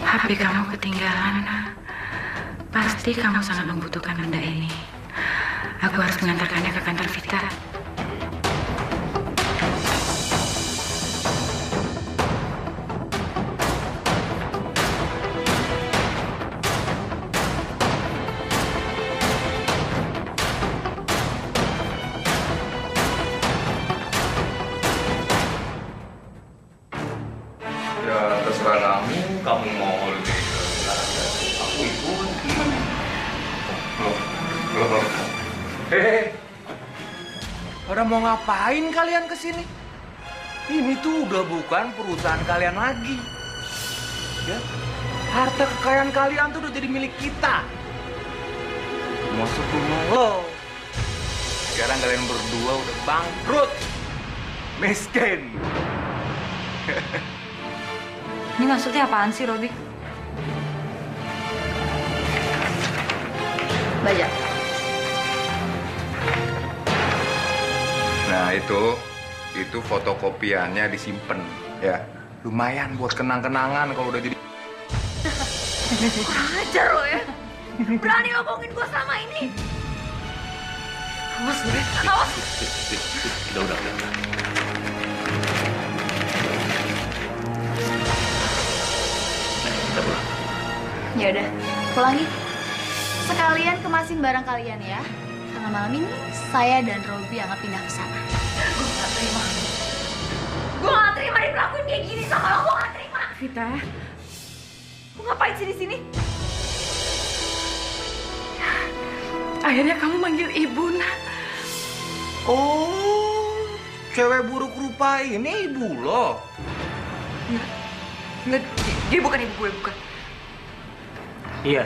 HP kamu ketinggalan. Pasti kamu sangat membutuhkan benda ini. Aku harus mengantarkannya ke kantor Vita. Ya terserah kamu mau holiday ke Belanda, aku ikut. Loh. Hehehe. Pada mau ngapain kalian kesini? Ini tuh udah bukan perusahaan kalian lagi. Ya, harta kekayaan kalian tuh udah jadi milik kita. Masuk rumah lo. Sekarang kalian berdua udah bangkrut, miskin. Ini maksudnya apaan sih, Robi? Baca. Nah itu fotokopiannya disimpan ya. Lumayan buat kenang-kenangan kalau udah jadi. Kurang ajar lo ya. Berani lo bohongin gue selama ini. Awas gue, awas. Udah. Kita pulang. Ya udah, pulang yuk. Sekalian kemasin barang kalian ya. Karena malam ini saya dan Robi akan pindah ke sana. Gue gak terima diperlakuin kayak gini sama lo. Gue gak terima. Vita, Lo ngapain sih di sini? akhirnya kamu manggil ibu, nak. Oh, cewek buruk rupa ini ibu lo. Nggak, dia bukan ibu gue, bukan. Iya.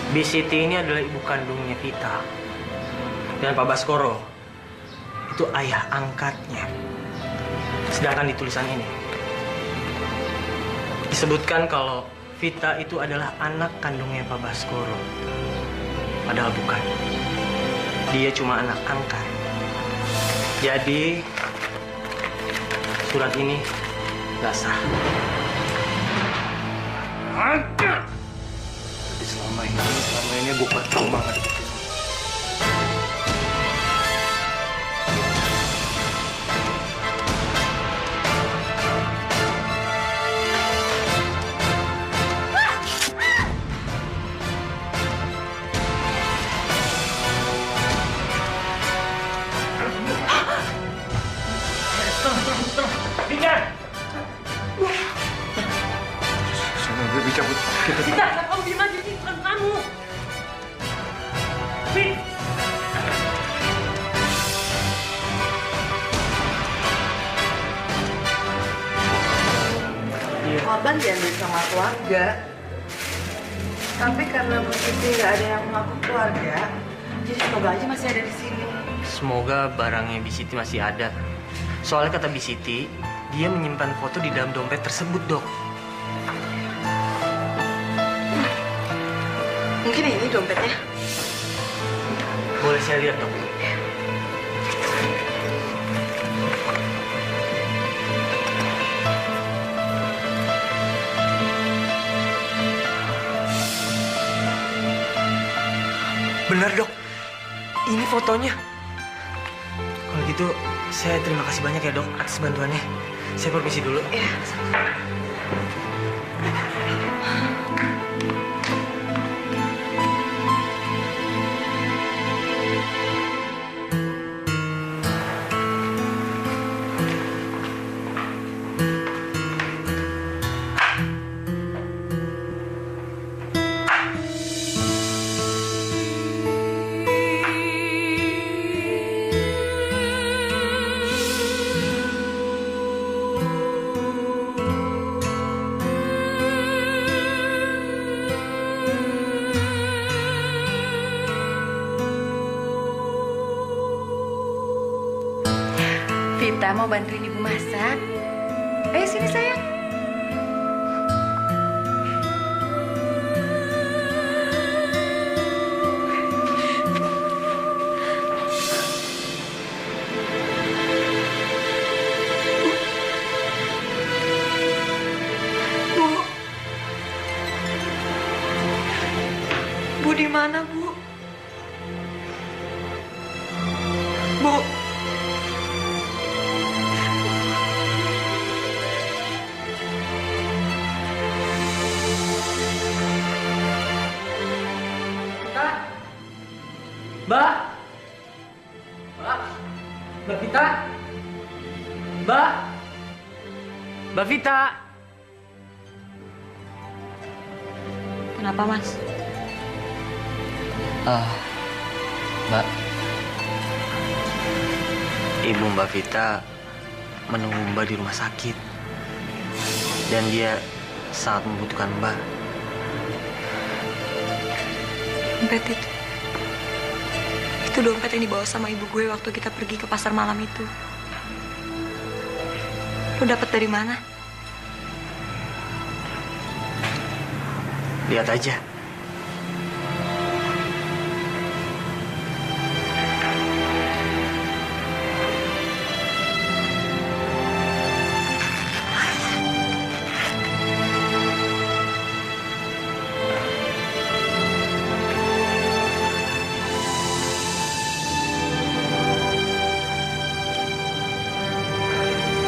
Bisiti ini adalah ibu kandungnya Vita. Dan Pak Baskoro itu ayah angkatnya. Sedangkan di tulisan ini disebutkan kalau Vita itu adalah anak kandungnya Pak Baskoro. Padahal bukan. Dia cuma anak angkat. Jadi surat ini nggak sah. Ada. Jadi selama ini gue percuma ngadepin. Bu. Kita... Vita, kamu diem aja sih, bukan kamu. Fit. Korban diambil sama keluarga. Tapi karena Bu Siti nggak ada yang mengaku keluarga, jadi semoga aja masih ada di sini. Semoga barangnya Bisiti masih ada. Soalnya kata Bisiti, dia menyimpan foto di dalam dompet tersebut, Dok. Mungkin ini dompetnya. Boleh saya lihat, Dok? Benar, Dok. Ini fotonya. Kalau gitu, saya terima kasih banyak ya, Dok, atas bantuannya. Saya permisi dulu. Ya, Vita mau bantuin ibu masak. Ayo sini sayang. Bu di mana, Bu? Bu. Mbak? Mbak? Mbak Vita? Mbak? Mbak Vita? Kenapa, Mas? Mbak. Ibu Mbak Vita menunggu Mbak di rumah sakit. Dan dia sangat membutuhkan Mbak. Dompet itu. Itu dompet yang dibawa sama ibu gue waktu kita pergi ke pasar malam itu. Lo dapet dari mana? Lihat aja.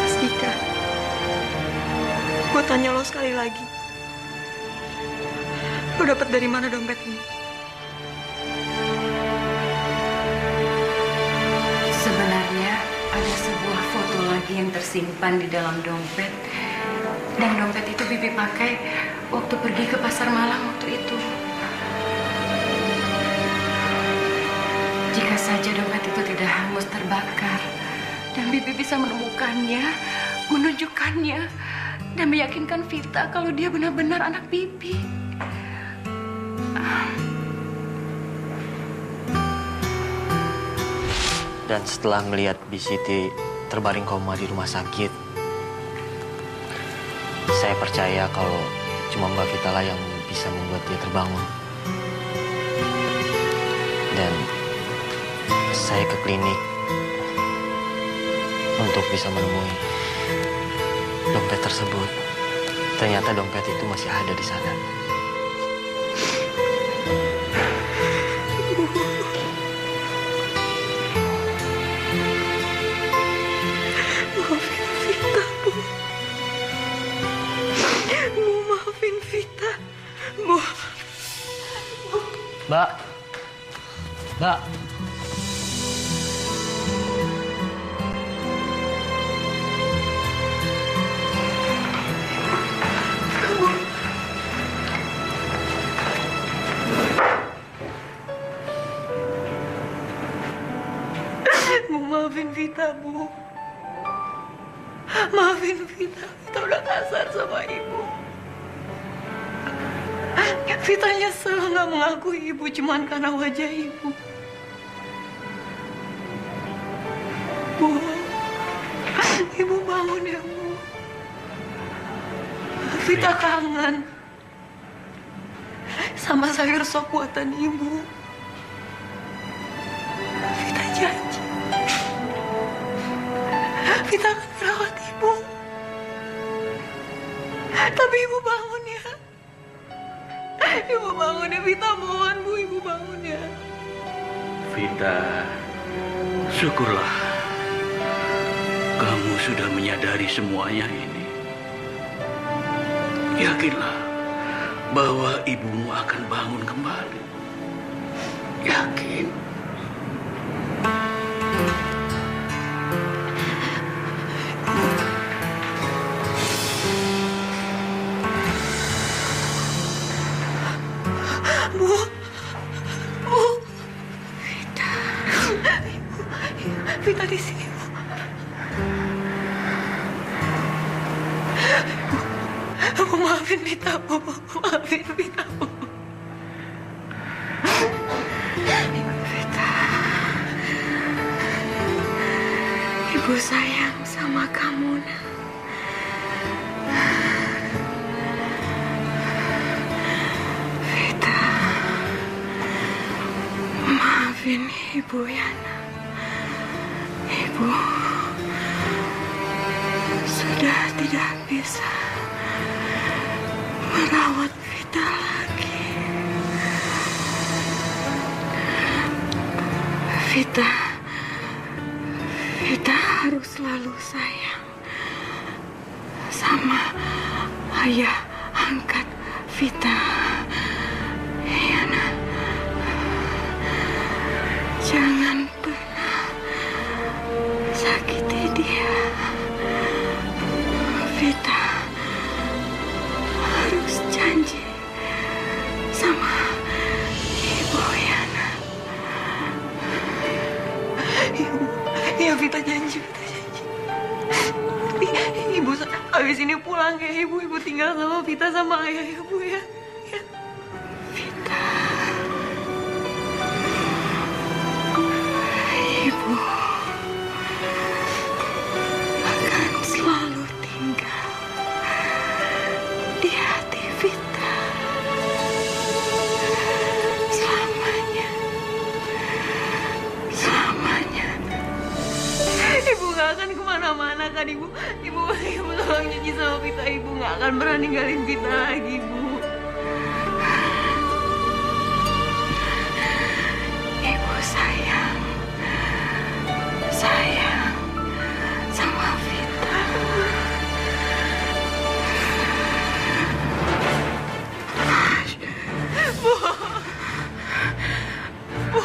Mas Dika, gue tanya lo sekali lagi. Lo dapet dari mana dompet ini? Sebenarnya ada sebuah foto lagi yang tersimpan di dalam dompet. Dan dompet itu Bibi pakai waktu pergi ke pasar malam waktu itu. Jika saja dompet itu tidak hangus terbakar dan Bibi bisa menemukannya, menunjukkannya, dan meyakinkan Vita kalau dia benar-benar anak Bibi. Dan setelah melihat Bisiti terbaring koma di rumah sakit, saya percaya kalau cuma Mbak Vita lah yang bisa membuat dia terbangun. Dan saya ke klinik untuk bisa menemui dompet tersebut. Ternyata dompet itu masih ada di sana. Maafin Vita, Bu. Mbak. Mbak. Vita, Bu. Maafin Vita. Vita udah kasar sama Ibu. Vita nyesel nggak mengakui Ibu cuman karena wajah Ibu. Bu, Ibu bangun ya, Bu. Vita kangen sama sayur sop buatan Ibu. Vita janji. Vita akan merawat Ibu. Tapi Ibu bangun ya. Ibu bangun ya, Vita mohon, Bu. Ibu bangun ya. Vita, syukurlah kamu sudah menyadari semuanya ini. Yakinlah bahwa ibumu akan bangun kembali. Yakin. Bu, Bu, Vita, Vita di sini, Bu. Bu, maafin Vita, Bu. Maafin Vita, Bu. Vita, Ibu sayang sama kamu, nak. Vita, maafin Ibu ya, nak. Ibu sudah tidak bisa merawat Vita lagi. Vita harus selalu sayang sama ayah angkat Vita. Iya, nak. Jangan pernah sakiti dia. Vita harus janji sama Ibu ya, nak. Iya, Vita janji, Vita janji. Ibu habis ini pulang ya, Ibu. Ibu tinggal sama Vita sama ayah ya, Bu ya. Ya. Vita. Ibu akan selalu tinggal di hati Vita selamanya. Selamanya. Ibu gak akan kemana-mana kan, Ibu. Ibu tolong janji sama Vita. Ibu gak akan pernah ninggalin Vita lagi, Bu. Ibu sayang sama Vita. Bu,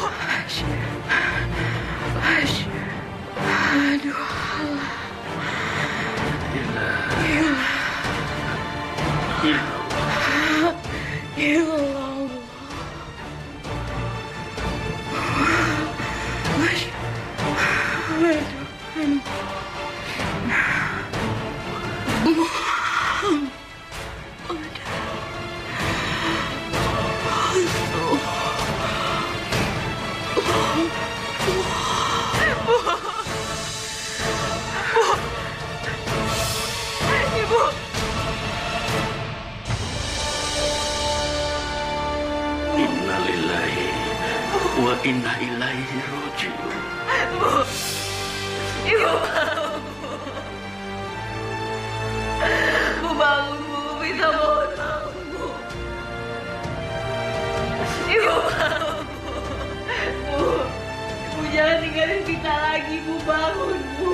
aduh, Allah. Ya Allah. Ibu. Innalillahi wa inna ilaihi raji'un. Bu. Ibu. Bu bangun, Bu. Vita mohon bangun, Bu. Ibu bangun, Bu. Bu jangan tinggalin Vita lagi, Bu. Bangun, Bu.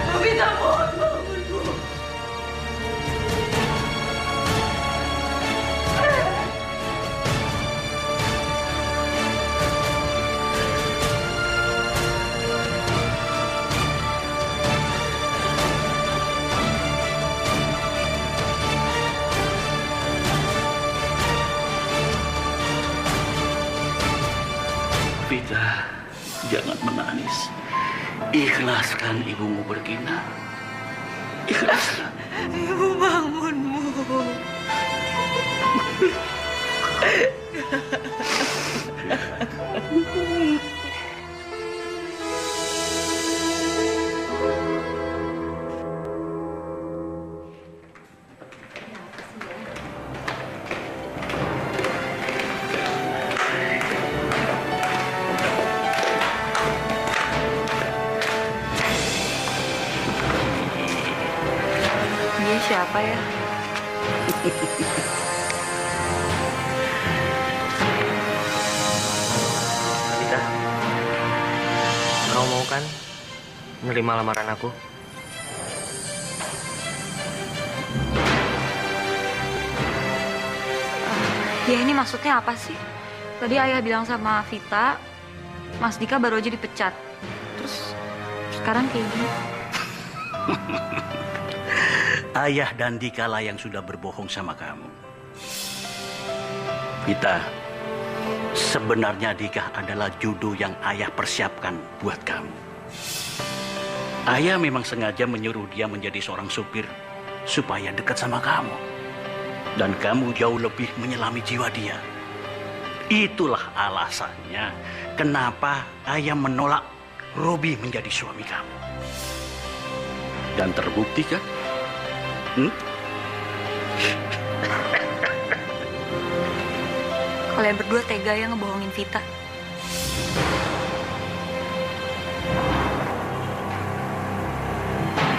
Bu, Vita mohon bangun, Bu. Vita, Jangan menangis. Ikhlaskan ibumu bergina. Ikhlaskan. Ibu bangun, Bu. Dia siapa ya? Vita, kau mau kan menerima lamaran aku? Ya ini maksudnya apa sih? Tadi ayah bilang sama Vita, Mas Dika baru aja dipecat. Terus sekarang kayak gini. Ayah dan Dika lah yang sudah berbohong sama kamu. Vita, sebenarnya Dika adalah jodoh yang ayah persiapkan buat kamu. Ayah memang sengaja menyuruh dia menjadi seorang supir supaya dekat sama kamu. Dan kamu jauh lebih menyelami jiwa dia. Itulah alasannya kenapa ayah menolak Robi menjadi suami kamu. Dan terbukti kan? Kalian berdua tega ya ngebohongin Vita.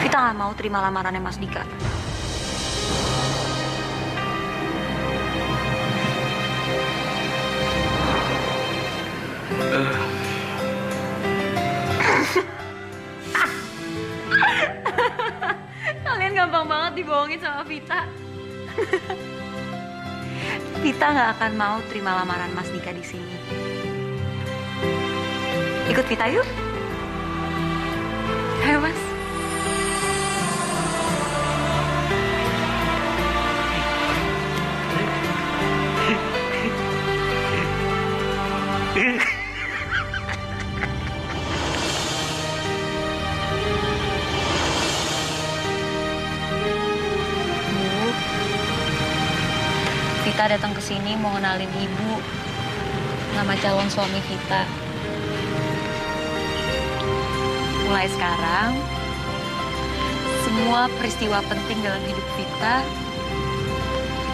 Vita nggak mau terima lamarannya Mas Dika. Kalian gampang banget dibohongin sama Vita. Vita nggak akan mau terima lamaran Mas Dika di sini. Ikut Vita yuk. Ayo Mas. Vita datang ke sini mau kenalin ibu nama calon suami Vita. Mulai sekarang, semua peristiwa penting dalam hidup Vita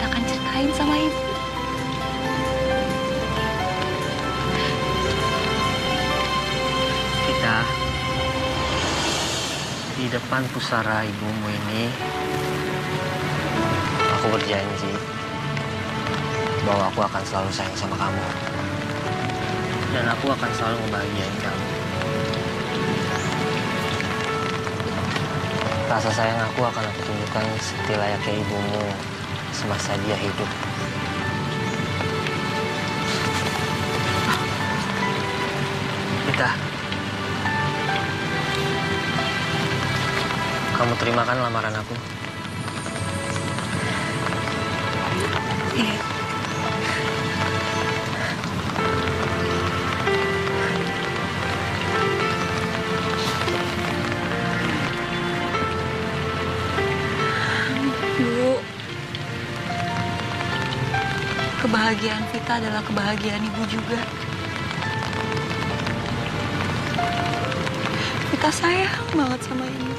akan ceritain sama ibu. Vita, di depan pusara ibumu ini, aku berjanji bahwa aku akan selalu sayang sama kamu. Dan aku akan selalu membahagiain kamu. Rasa sayang aku akan aku tunjukkan seperti layaknya ibumu semasa dia hidup. Vita, kamu terimakan lamaran aku? Iya. Bu, kebahagiaan Vita adalah kebahagiaan ibu juga. Vita sayang banget sama ibu.